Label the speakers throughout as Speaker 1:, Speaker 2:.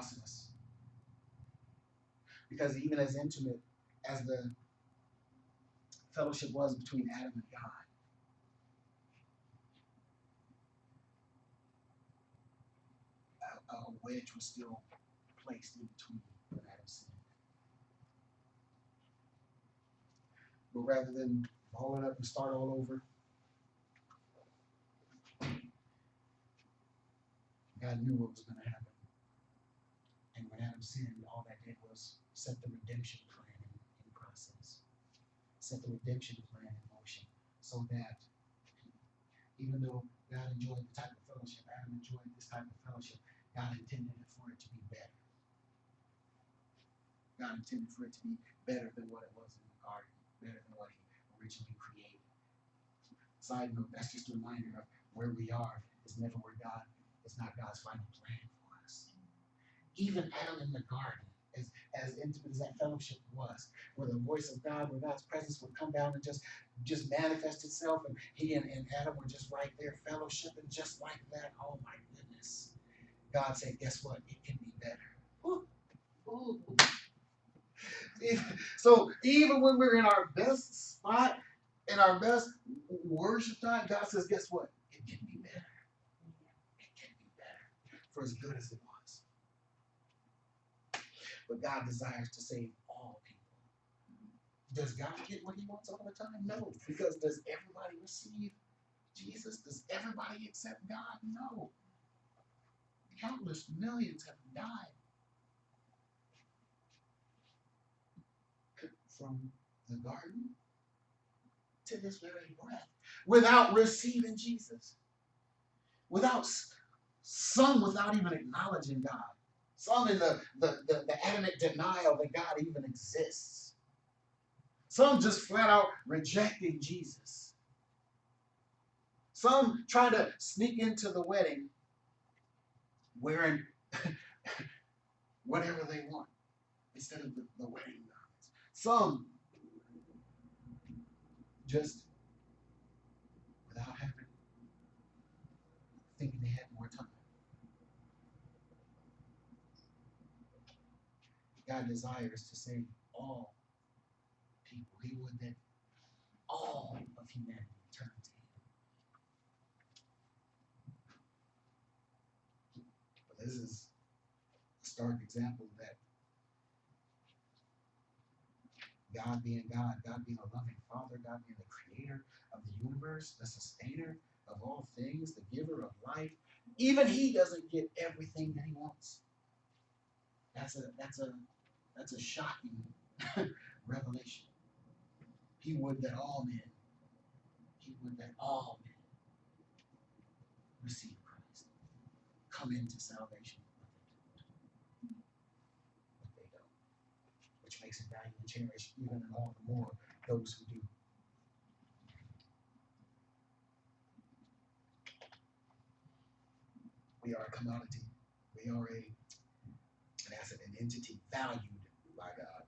Speaker 1: process. Because even as intimate as the fellowship was between Adam and God, a wedge was still placed in between when Adam sinned. But rather than ball it up and start all over, God knew what was going to happen. And when Adam sinned, all that did was set the redemption plan in process, set the redemption plan in motion, so that even though God enjoyed the type of fellowship, Adam enjoyed this type of fellowship, God intended for it to be better. God intended for it to be better than what it was in the garden, better than what He originally created. Side note, that's just a reminder of where we are. It's never where God, it's not God's final plan for us. Even Adam in the garden, as intimate as that fellowship was, where the voice of God, where God's presence would come down and just manifest itself, and he and Adam were just right there fellowshipping just like that. Oh my goodness. God said, guess what? It can be better. Ooh. Ooh. So even when we're in our best spot, in our best worship time, God says, guess what? It can be better. It can be better. For as good as it was. But God desires to save all people. Does God get what He wants all the time? No. Because does everybody receive Jesus? Does everybody accept God? No. Countless millions have died from the garden to this very breath without receiving Jesus. Some without even acknowledging God. Some in the adamant denial that God even exists. Some just flat out rejecting Jesus. Some trying to sneak into the wedding wearing whatever they want instead of the wedding garments. Some just without thinking they had more time. God desires to save all people. He would that all of humanity turn to Him. But this is a stark example that God being God, God being a loving Father, God being the creator of the universe, the sustainer of all things, the giver of life, even He doesn't get everything that He wants. That's a shocking revelation. He would that all men receive Christ, come into salvation, but they don't. Which makes it valuable and cherished even and all the more those who do. We are a commodity. We are an asset, an entity valued by God.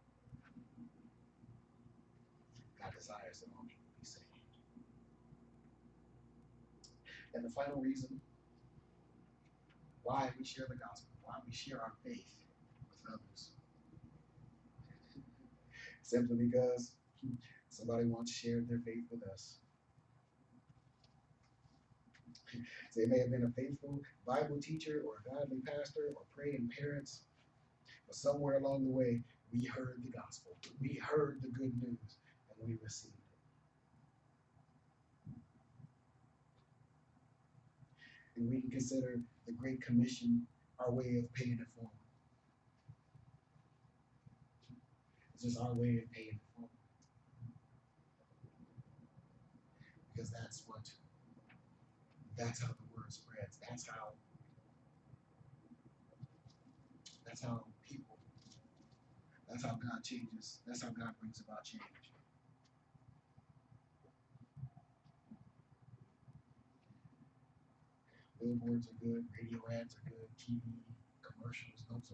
Speaker 1: God desires that all people be saved. And the final reason why we share the gospel, why we share our faith with others, simply because somebody once shared their faith with us. So it may have been a faithful Bible teacher or a godly pastor or praying parents, but somewhere along the way, we heard the gospel. We heard the good news, and we received it. And we can consider the Great Commission our way of paying it forward. It's just our way of paying it forward. Because that's how the word spreads. That's how people, that's how God changes. That's how God brings about change. Billboards are good, radio ads are good, TV commercials, those are